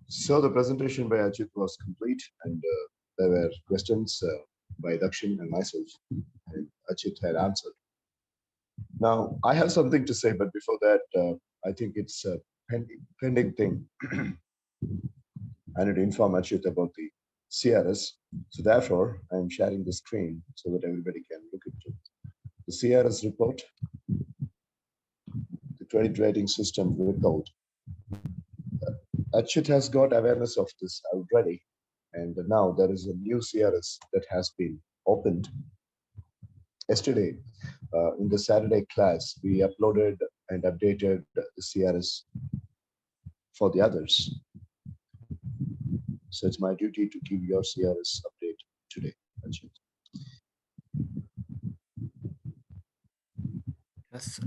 So the presentation by Ajit was complete, and there were questions by Dakshin and myself, and Ajit had answered. Now I have something to say, but before that, I think it's a pending thing. I need to inform Ajit about the CRS. So therefore, I'm sharing the screen so that everybody can look into the CRS report, the credit rating system report. Achit has got awareness of this already, and now there is a new CRS that has been opened. Yesterday, in the Saturday class, we uploaded and updated the CRS for the others. So it's my duty to give your CRS update today, Achit. Yes,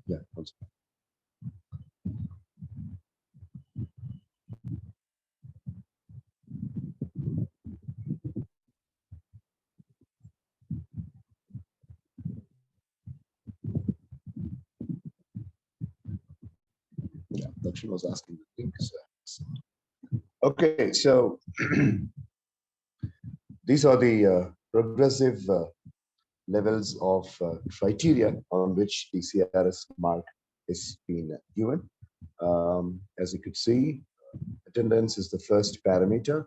Yeah, also. Yeah, Dakshin was asking the link. So. Okay, so these are the progressive levels of criteria on which the CRS mark is being given. As you could see, attendance is the first parameter,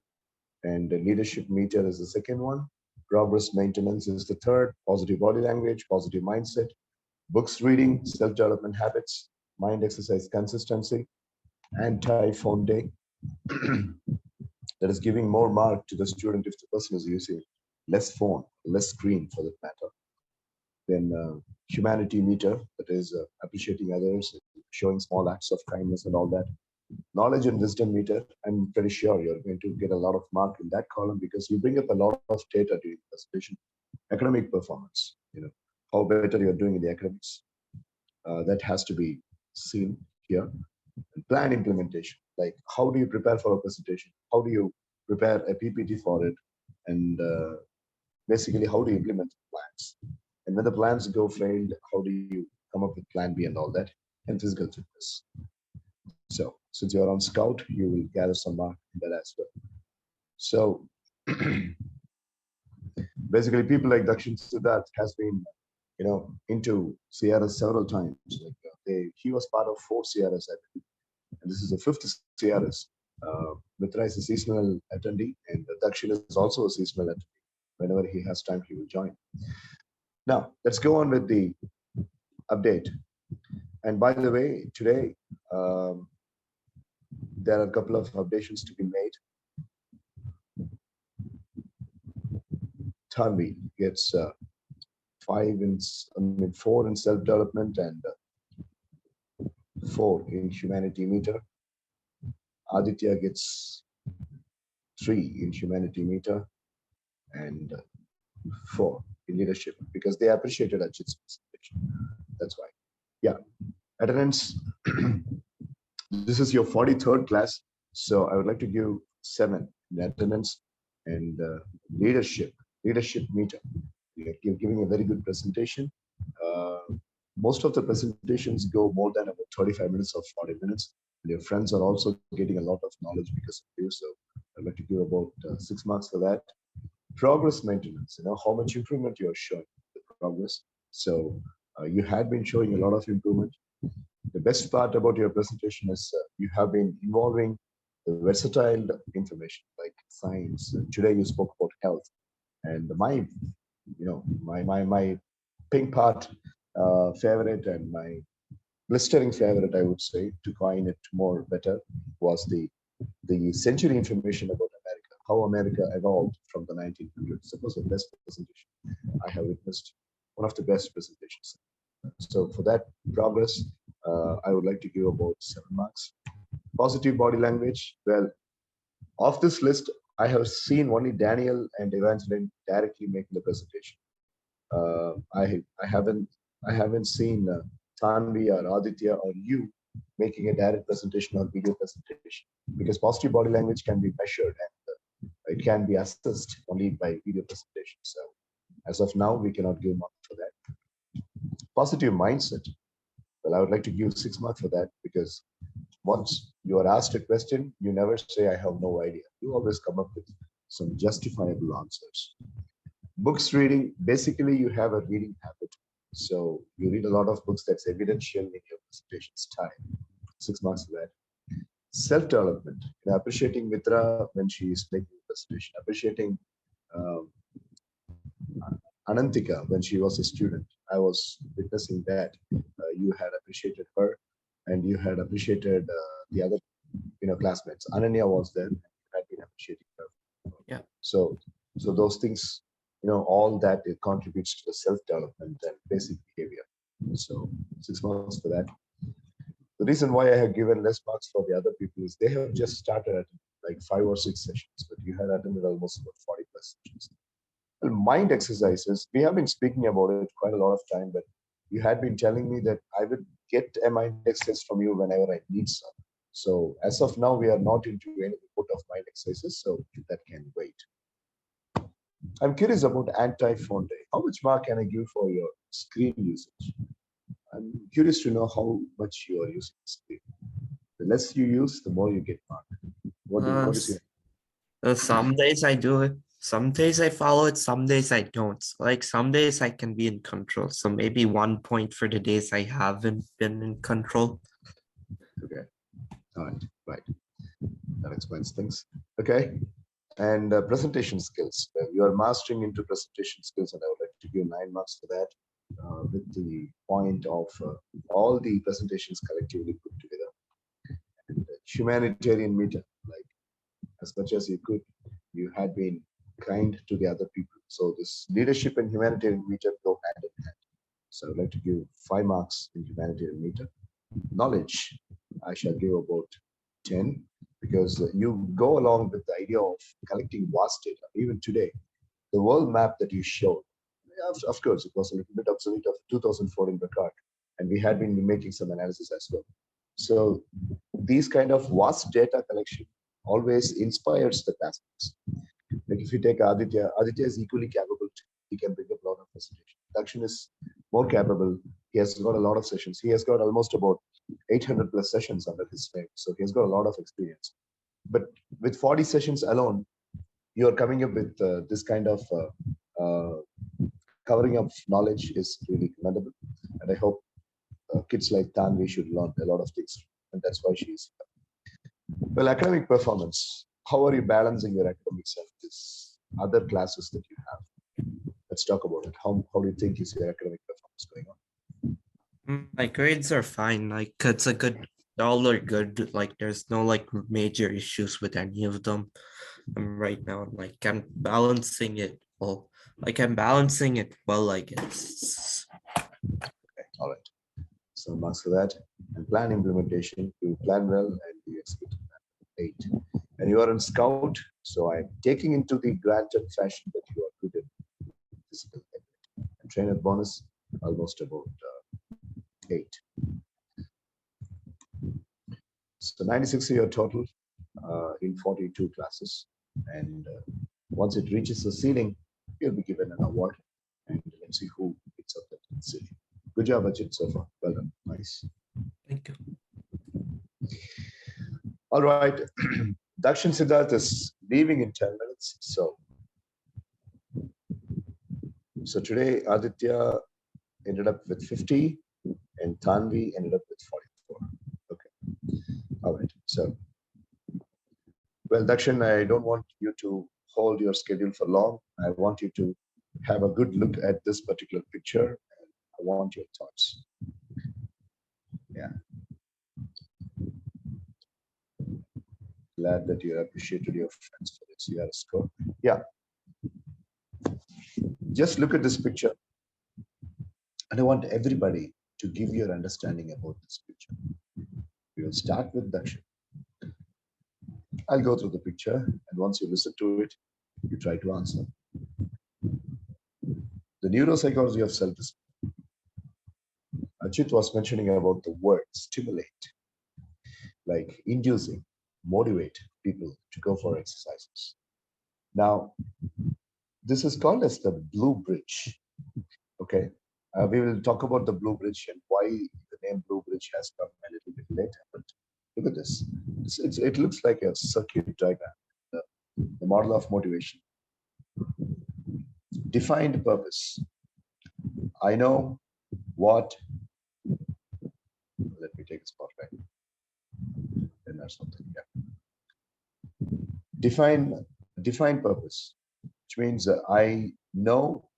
and the leadership meter is the second one. Progress maintenance is the third. Positive body language, positive mindset, books reading, self-development habits, mind exercise consistency, anti-phone day. That is giving more mark to the student if the person is using less phone, less screen for that matter. Then humanity meter, that is appreciating others, showing small acts of kindness and all that. Knowledge and wisdom meter, I'm pretty sure you're going to get a lot of mark in that column because you bring up a lot of data during the presentation. Academic performance, how better you're doing in the academics, that has to be seen here. And plan implementation, like how do you prepare for a presentation? How do you prepare a PPT for it? And basically, how do you implement plans? And when the plans go failed, how do you come up with plan B and all that? And physical fitness. So since you're on Scout, you will gather some mark in that as well. So basically, people like Dakshin Siddharth has been, into CRS several times. Like he was part of 4 CRS, I believe, and this is the 5th CRS. Mitra is a seasonal attendee, and Dakshin is also a seasonal attendee. Whenever he has time, he will join. Now, let's go on with the update. And by the way, today um, there are a couple of updations to be made. Tanvi gets 4 in self-development and 4 in humanity meter. Aditya gets 3 in humanity meter and 4 in leadership because they appreciated Ajit's presentation. That's why. Yeah, attendance. This is your 43rd class, so I would like to give 7 in attendance and leadership meter. You're giving a very good presentation. Uh, most of the presentations go more than about 35 minutes or 40 minutes. And your friends are also getting a lot of knowledge because of you. So I'd like to give about 6 marks for that. Progress maintenance, how much improvement you're showing, the progress. So you had been showing a lot of improvement. The best part about your presentation is you have been involving the versatile information like science. Today you spoke about health, and my pink part favorite and my blistering favorite, I would say, to coin it more better, was the century information about America, how America evolved from the 1900s. It was the best presentation I have witnessed, one of the best presentations. So for that progress, I would like to give about 7 marks. Positive body language. Well, of this list, I have seen only Daniel and Evangeline directly making the presentation. I haven't seen Tanvi or Aditya or you making a direct presentation or video presentation because positive body language can be measured and it can be assessed only by video presentation. So as of now, we cannot give mark for that. Positive mindset. Well, I would like to give 6 marks for that because once you are asked a question, you never say, I have no idea. You always come up with some justifiable answers. Books reading, basically, you have a reading habit. So you read a lot of books that's evidential in your presentation's time. 6 marks for that. Self-development, appreciating Mitra when she is making a presentation, appreciating um, Anantika when she was a student. I was witnessing that. You had appreciated her, and you had appreciated the other, classmates. Ananya was there. And you had been appreciating her. Yeah. So those things, all that it contributes to the self-development and basic behavior. So 6 months for that. The reason why I have given less marks for the other people is they have just started at like 5 or 6 sessions, but you had attended almost about 40 plus sessions. Well, mind exercises, we have been speaking about it quite a lot of time, but you had been telling me that I would get a mind exercise from you whenever I need some. So as of now, we are not into any input of mind exercises, so that can wait. I'm curious about anti-phone day. How much mark can I give for your screen usage? I'm curious to know how much you are using the screen. The less you use, the more you get marked. What is your Some days I do it. Some days I follow it. Some days I don't. Like some days I can be in control. So maybe 1 point for the days I haven't been in control. Okay. All right. That explains things. Okay. And presentation skills. You are mastering into presentation skills, and I would like to give 9 marks for that, with the point of all the presentations collectively put together. And humanitarian meter, like as much as you could, you had been kind to the other people. So this leadership and humanitarian meter go hand in hand. So I'd like to give 5 marks in humanitarian meter. Knowledge, I shall give about 10, because you go along with the idea of collecting vast data. Even today, the world map that you showed, of course, it was a little bit obsolete of 2014 record, and we had been making some analysis as well. So these kind of vast data collection always inspires the classmates. Like if you take Aditya is equally capable. He can bring up a lot of presentation. Dakshin is more capable. He has got a lot of sessions. He has got almost about 800 plus sessions under his name. So he has got a lot of experience. But with 40 sessions alone, you are coming up with this kind of covering up knowledge is really commendable. And I hope kids like Tanvi should learn a lot of things. And that's why she is here. Well, academic performance. How are you balancing your academics and this other classes that you have? Let's talk about it. How do you think is your academic performance going on? My grades are fine. Like it's a good, all are good. Like there's no like major issues with any of them. Right now, I'm balancing it all. I'm balancing it well, I guess. Okay, all right. So marks for that. And plan implementation. You plan well and you execute 8. And you are in scout, so I'm taking into the granted fashion that you are good at physical ability. And trainer bonus, almost about 8. So 96 is your total in 42 classes. And once it reaches the ceiling, you'll be given an award. And let's see who picks up that ceiling. Good job, Ajit, so far. Well done. Nice. Thank you. All right. Dakshin Siddharth is leaving in 10 minutes. So today, Aditya ended up with 50 and Tanvi ended up with 44. Okay. All right. So, well, Dakshin, I don't want you to hold your schedule for long. I want you to have a good look at this particular picture. And I want your thoughts. Yeah. Glad that you appreciated your friends for this. You had a score. Yeah. Just look at this picture. And I want everybody to give your understanding about this picture. We will start with Dakshin. I'll go through the picture, and once you listen to it, you try to answer. The neuropsychology of self-discipline. Ajit was mentioning about the word stimulate, like inducing, motivate people to go for exercises. Now, this is called as the blue bridge. Okay. We will talk about the blue bridge and why the name blue bridge has come a little bit later. But Look at this. It looks like a circuit diagram. The model of motivation. Defined purpose. I know what. Let me take a spotlight. Then there's something. Yeah. Define purpose, which means I know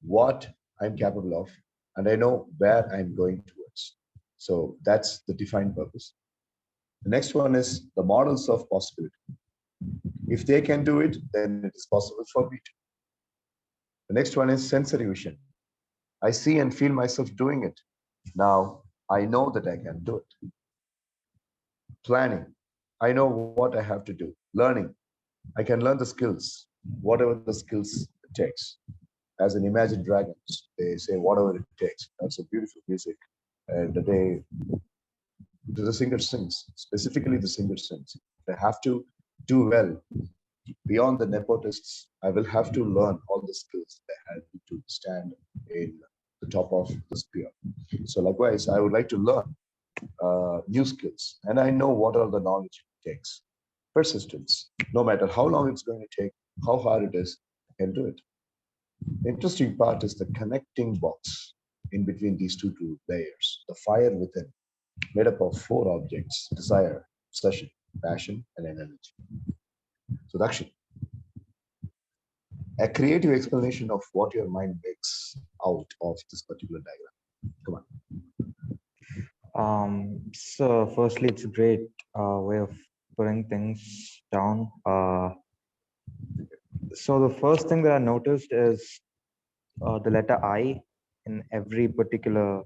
what I'm capable of, and I know where I'm going towards. So that's the defined purpose. The next one is the models of possibility. If they can do it, then it is possible for me to. The next one is sensory vision. I see and feel myself doing it. Now I know that I can do it. Planning. I know what I have to do. Learning. I can learn the skills, whatever the skills it takes. As in Imagine Dragons, they say whatever it takes. That's a beautiful music. And the singer sings, specifically the singer sings. They have to do well beyond the nepotists. I will have to learn all the skills that I have to stand in the top of the spear. So likewise, I would like to learn new skills, and I know what all the knowledge it takes. Persistence, no matter how long it's going to take, how hard it is, I can do it. The interesting part is the connecting box in between these two layers, the fire within, made up of four objects: desire, obsession, passion, and energy. So, Dakshin, a creative explanation of what your mind makes out of this particular diagram. Come on. So firstly, it's a great way of putting things down. So the first thing that I noticed is the letter I in every particular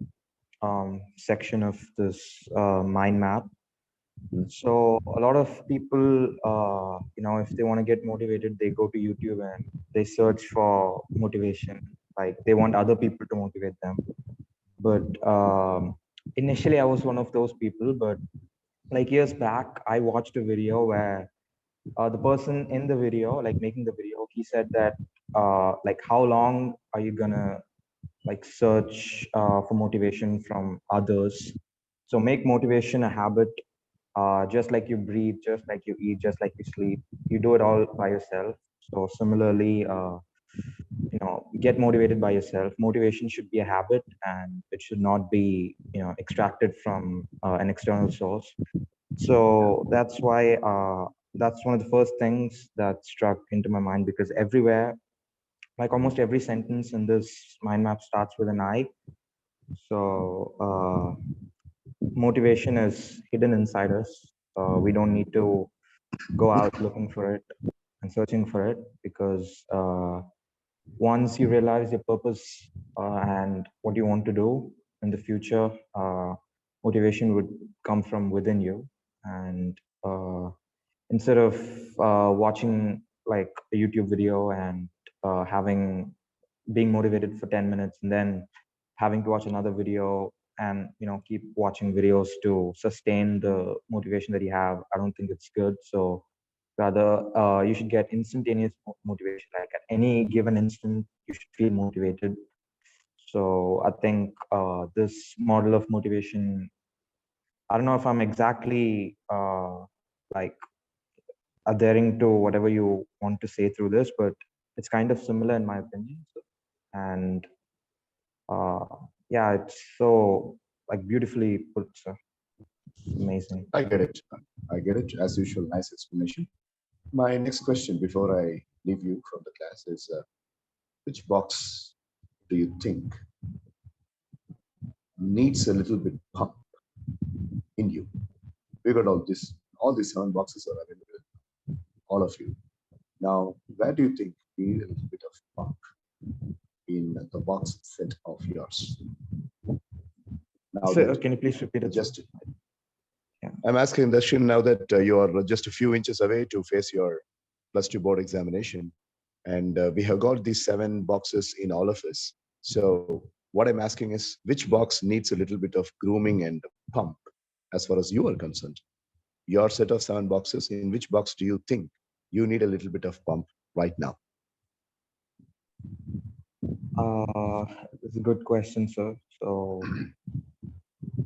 section of this mind map. So a lot of people, if they want to get motivated, they go to YouTube and they search for motivation. Like they want other people to motivate them. But initially, I was one of those people. But like years back, I watched a video where the person in the video, like making the video, he said that like how long are you gonna like search for motivation from others? So make motivation a habit, just like you breathe, just like you eat, just like you sleep. You do it all by yourself. So similarly, get motivated by yourself. Motivation should be a habit, and it should not be extracted from an external source. So that's why that's one of the first things that struck into my mind, because everywhere, like almost every sentence in this mind map starts with an I. So motivation is hidden inside us. We don't need to go out looking for it and searching for it, because once you realize your purpose and what you want to do in the future, motivation would come from within you. And instead of watching like a YouTube video and being motivated for 10 minutes and then having to watch another video and keep watching videos to sustain the motivation that you have, I don't think it's good. So rather, you should get instantaneous motivation. Like at any given instant, you should feel motivated. So I think this model of motivation, I don't know if I'm exactly like adhering to whatever you want to say through this, but it's kind of similar in my opinion. And uh, yeah, it's so like beautifully put, sir. Amazing. I get it. I get it. As usual, nice explanation. My next question before I leave you from the class is which box do you think needs a little bit pump in you? We got all these seven boxes are available, all of you. Now, where do you think you need a little bit of pump in the box set of yours? Now, So can you please repeat it? Just yeah. I'm asking Darshan now that you are just a few inches away to face your +2 board examination, and we have got these 7 boxes in all of us. So what I'm asking is, which box needs a little bit of grooming and pump as far as you are concerned? Your set of 7 boxes, in which box do you think you need a little bit of pump right now? It's a good question, sir. So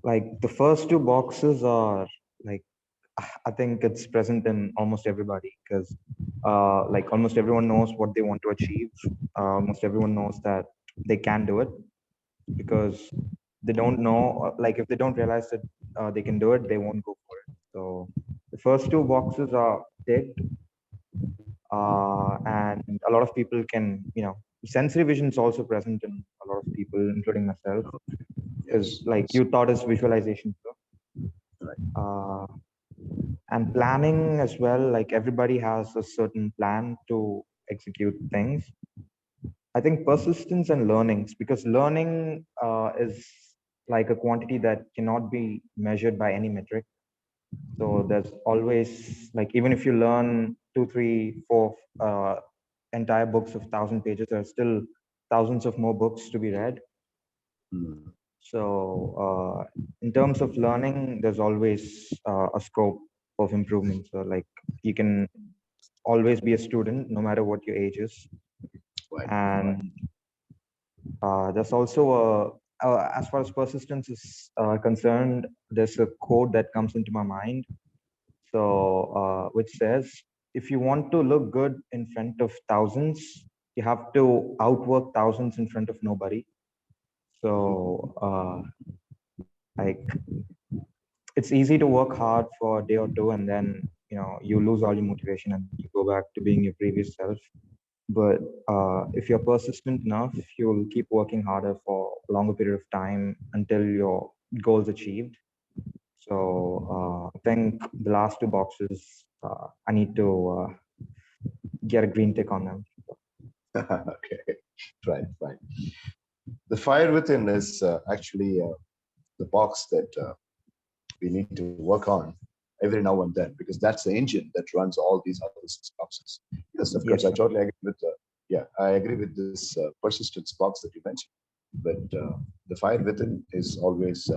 like the first 2 boxes are like I think it's present in almost everybody because like almost everyone knows what they want to achieve. Almost everyone knows that they can do it because they don't know, like if they don't realize that they can do it, they won't go for it. So the first two boxes are ticked, and a lot of people can, sensory vision is also present in a lot of people, including myself, because like you taught us visualization. So, Right. and planning as well, like everybody has a certain plan to execute things. I think persistence and learnings, because learning is like a quantity that cannot be measured by any metric. So there's always, like, even if you learn 2, 3, 4 entire books of 1,000 pages, there are still thousands of more books to be read. Mm. So in terms of learning, there's always a scope of improvement. So like you can always be a student no matter what your age is. Right. And there's also as far as persistence is concerned, there's a quote that comes into my mind. So which says, if you want to look good in front of thousands, you have to outwork thousands in front of nobody. So like it's easy to work hard for a day or two, and then you lose all your motivation and you go back to being your previous self. But if you're persistent enough, you'll keep working harder for a longer period of time until your goal's achieved. So I think the last two boxes, I need to get a green tick on them. Okay. Right. Right. The fire within is actually the box that we need to work on every now and then, because that's the engine that runs all these other 6 boxes. Yes, of course, Yes, I sir. totally agree with I agree with this persistence box that you mentioned. But the fire within is always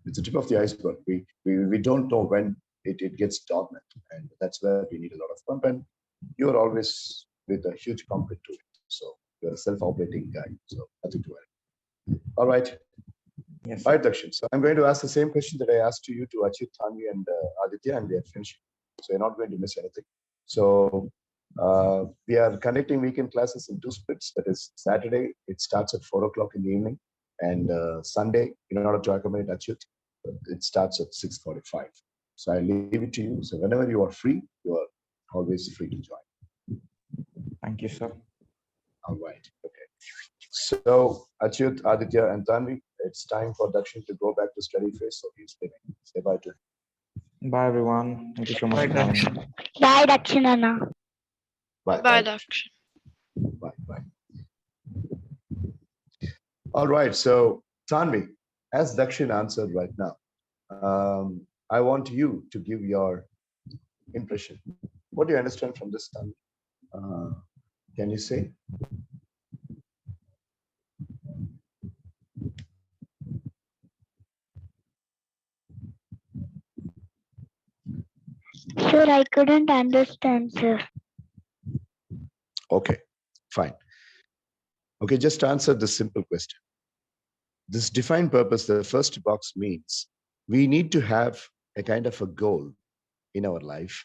it's the tip of the iceberg. We don't know when it gets dormant, and that's where we need a lot of pump. And you're always with a huge pump into it, so you're a self-operating guy, so nothing to worry. All right. Yes, All sir. right, Dakshin. So I'm going to ask the same question that I asked to you, to Achit, Tanvi, and Aditya, and we are finishing. So you're not going to miss anything. So we are conducting weekend classes in 2 splits. That is, Saturday, it starts at 4 o'clock in the evening, and Sunday, in order to accommodate Achit, it starts at 6:45. So I leave it to you. So whenever you are free, you are always free to join. Thank you, sir. All right. Okay. So, Achyut, Aditya, and Tanvi, it's time for Dakshin to go back to study phase. So he's leaving. Say bye to him. Bye, everyone. Thank you so much Bye, for joining Dakshin. me. Bye, Dakshinana. Bye. Bye, Bye. Dakshin. Bye. Bye. All right. So, Tanvi, as Dakshin answered right now, I want you to give your impression. What do you understand from this, Tanvi? Can you say? Sir, I couldn't understand, sir. Okay, fine. Okay, just answer this simple question. This defined purpose, the first box means we need to have a kind of a goal in our life.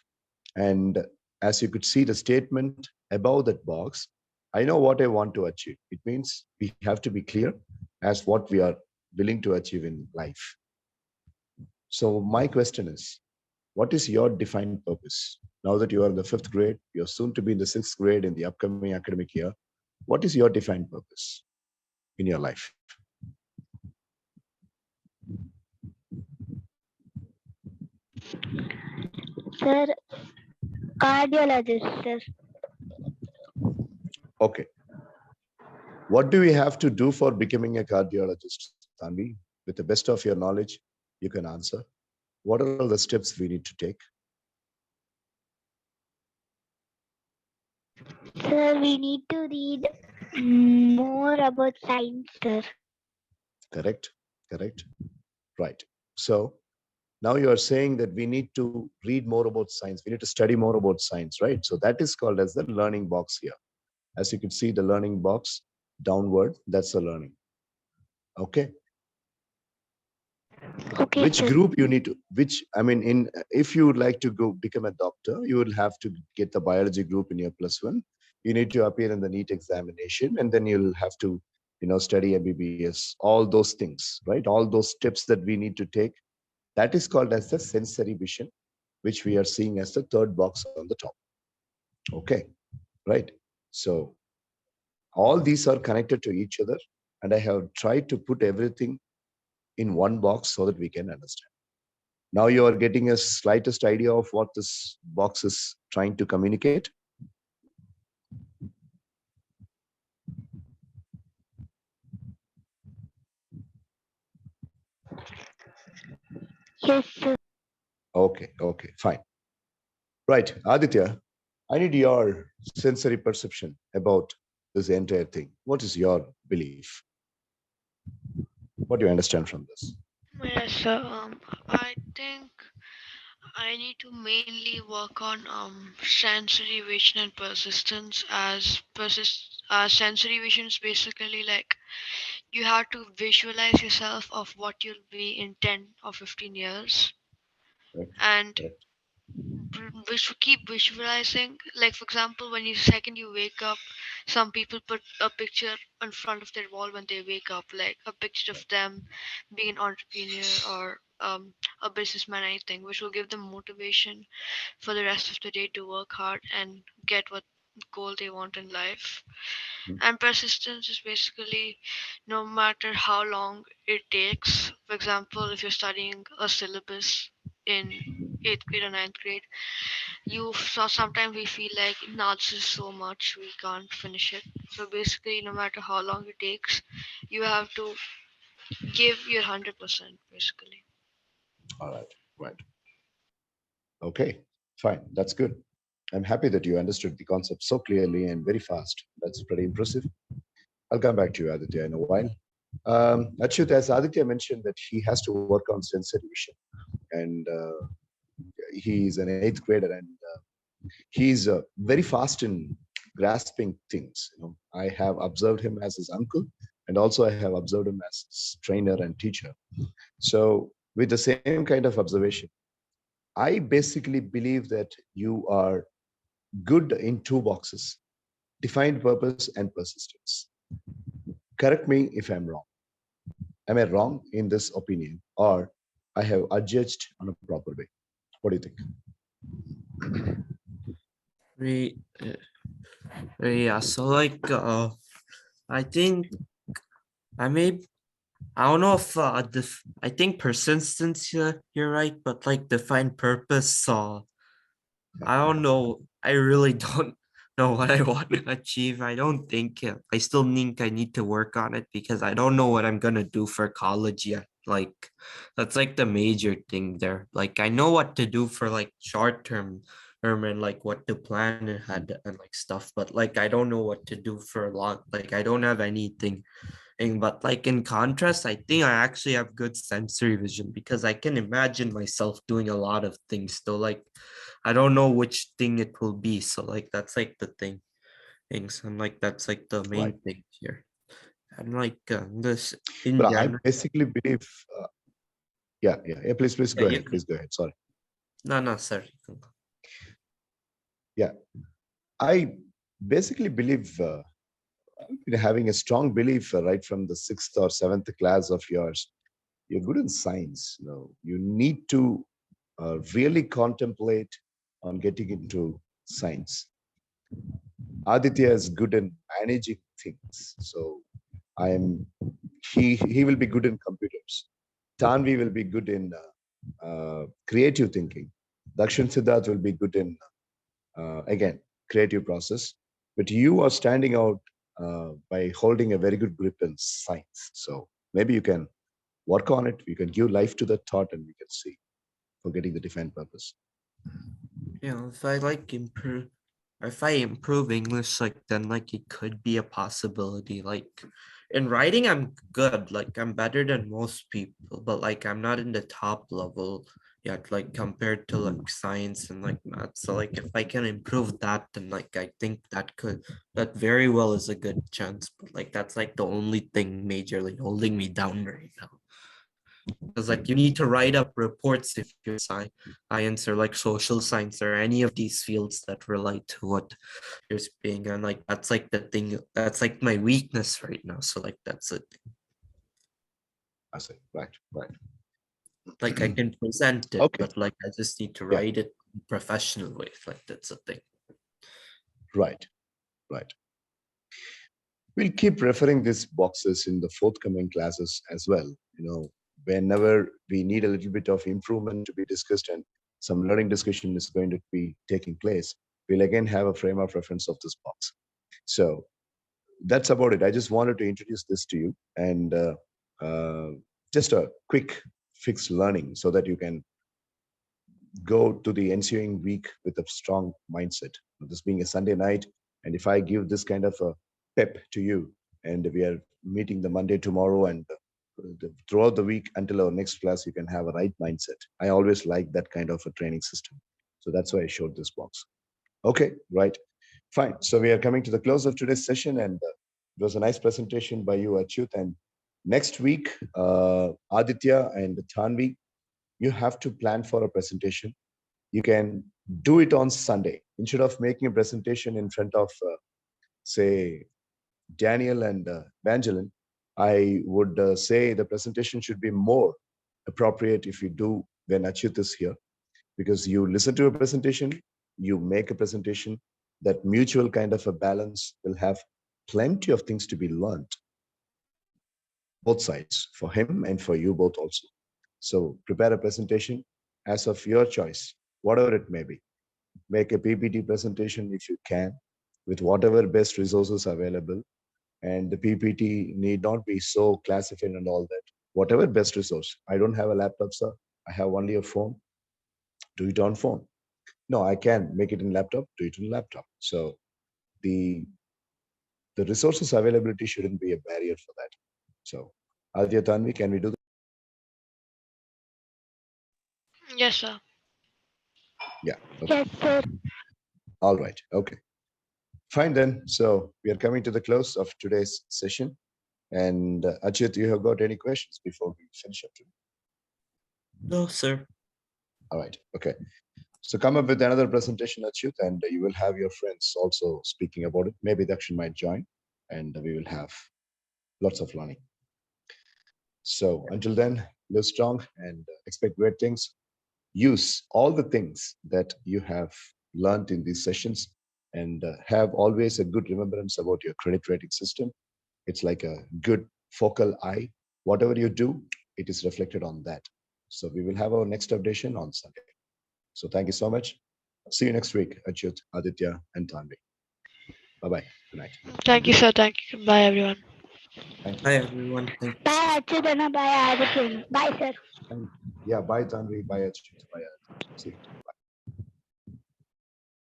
And as you could see the statement above that box, I know what I want to achieve. It means we have to be clear as what we are willing to achieve in life. So my question is, what is your defined purpose? Now that you are in the 5th grade, you're soon to be in the 6th grade in the upcoming academic year. What is your defined purpose in your life? Sir, cardiologist, sir. Okay. What do we have to do for becoming a cardiologist, Tanvi? With the best of your knowledge, you can answer. What are all the steps we need to take? Sir, we need to read more about science, sir. Correct? Correct? Right. So now you are saying that we need to read more about science. We need to study more about science, right? So that is called as the learning box here. As you can see, the learning box downward, that's the learning. Okay. Okay, Which sir. group you need to, which, I mean, if you would like to go become a doctor, you will have to get the biology group in your +1. You need to appear in the NEET examination, and then you'll have to, study MBBS, all those things, right? All those steps that we need to take. That is called as the sensory vision, which we are seeing as the third box on the top. Okay, right? So all these are connected to each other, and I have tried to put everything in one box so that we can understand. Now you are getting a slightest idea of what this box is trying to communicate. Yes, sir. Okay, fine. Right, Aditya, I need your sensory perception about this entire thing. What is your belief? What do you understand from this? Yes, sir. I think I need to mainly work on sensory vision and persistence. Sensory vision is basically like you have to visualize yourself of what you'll be in 10 or 15 years, Correct, and correct. keep visualizing. Like for example, when you second you wake up, some people put a picture in front of their wall when they wake up, like a picture of them being an entrepreneur or a businessman, anything, which will give them motivation for the rest of the day to work hard and get what goal they want in life. Mhm. And persistence is basically no matter how long it takes. For example, if you're studying a syllabus in 8th grade or 9th grade, you saw sometimes we feel like now this is so much we can't finish it. So basically, no matter how long it takes, you have to give your 100% basically. All right. Okay, fine. That's good. I'm happy that you understood the concept so clearly and very fast. That's pretty impressive. I'll come back to you, Aditya, in a while. Achyut, as Aditya mentioned, that he has to work on sensory vision, and he's an eighth grader, and he's very fast in grasping things. I have observed him as his uncle, and also I have observed him as his trainer and teacher. So, with the same kind of observation, I basically believe that you are good in two boxes: defined purpose and persistence. Correct me if I'm wrong. Am I wrong in this opinion, or I have adjudged on a proper way? What do you think? We, yeah, so like, I think I may, I don't know if I think persistence, you're right, but like defined purpose, I don't know. I really don't know what I want to achieve. I don't think I still think I need to work on it because I don't know what I'm gonna do for college yet. Like that's like the major thing there. Like I know what to do for like short term and like what to plan ahead and like stuff, but like I don't know what to do for long. Like I don't have anything. But like in contrast, I think I actually have good sensory vision because I can imagine myself doing a lot of things. So like I don't know which thing it will be. So like that's like the things and like that's like the Right. main thing here. And like this in But I general. basically believe, yeah. Please Yeah, go you ahead. can. Please go ahead. Sorry. No, sorry. Yeah, I basically believe having a strong belief right from the sixth or seventh class of yours. You're good in science. You need to really contemplate on getting into science. Aditya is good in managing things, so I am. He will be good in computers. Tanvi will be good in creative thinking. Dakshin Siddharth will be good in again creative process. But you are standing out by holding a very good grip in science. So maybe you can work on it. You can give life to that thought, and we can see for getting the defined purpose. If I like improve, if I improve English, like then like it could be a possibility. Like in writing, I'm good. Like I'm better than most people, but like I'm not in the top level yet. Like compared to like science and like math. So like if I can improve that, then like I think that very well is a good chance. But like that's like the only thing majorly holding me down right now. Because like you need to write up reports if you're science or like social science or any of these fields that relate to what you're speaking. And like that's like the thing, that's like my weakness right now. So like that's it. I see. Right. Like I can present it, Okay. but like I just need to Yeah. write it in a professional way. Like that's a thing. Right. We'll keep referring these boxes in the forthcoming classes as well. Whenever we need a little bit of improvement to be discussed and some learning discussion is going to be taking place, we'll again have a frame of reference of this box. So that's about it. I just wanted to introduce this to you and just a quick fixed learning so that you can go to the ensuing week with a strong mindset. This being a Sunday night, and if I give this kind of a pep to you, and we are meeting the Monday tomorrow and throughout the week until our next class, you can have a right mindset. I always like that kind of a training system. So that's why I showed this box. Okay, right. Fine. So we are coming to the close of today's session, and it was a nice presentation by you, Achyut. And next week, Aditya and Tanvi, you have to plan for a presentation. You can do it on Sunday. Instead of making a presentation in front of, say, Daniel and Evangeline, I would say the presentation should be more appropriate if you do when Achyut is here, because you listen to a presentation, you make a presentation, that mutual kind of a balance will have plenty of things to be learned, both sides, for him and for you both also. So prepare a presentation as of your choice, whatever it may be. Make a PPT presentation if you can, with whatever best resources available. And the PPT need not be so classified and all that. Whatever best resource. I don't have a laptop, sir. I have only a phone. Do it on phone. No, I can make it in laptop. Do it in laptop. So the resources availability shouldn't be a barrier for that. So Aditya, Tanvi, can we do that? Yes, sir. Yeah. Okay. Yes, sir. All right. Okay. Fine then. So we are coming to the close of today's session. And Achyut, you have got any questions before we finish up today? No, sir. All right. Okay. So come up with another presentation, Achyut, and you will have your friends also speaking about it. Maybe Dakshin might join, and we will have lots of learning. So until then, live strong and expect great things. Use all the things that you have learned in these sessions, and have always a good remembrance about your credit rating system. It's like a good focal eye. Whatever you do, it is reflected on that. So we will have our next updation on Sunday. So thank you so much. See you next week, Achyut, Aditya, and Tanvi. Bye-bye. Good night. Thank you, sir. Thank you. Bye, everyone. Thank you. Hi, everyone. Thank you. Bye, Achyut. Bye, Aditya. Bye, sir. Yeah, bye, Tanvi. Bye, Achyut. Bye. Aditya. See you.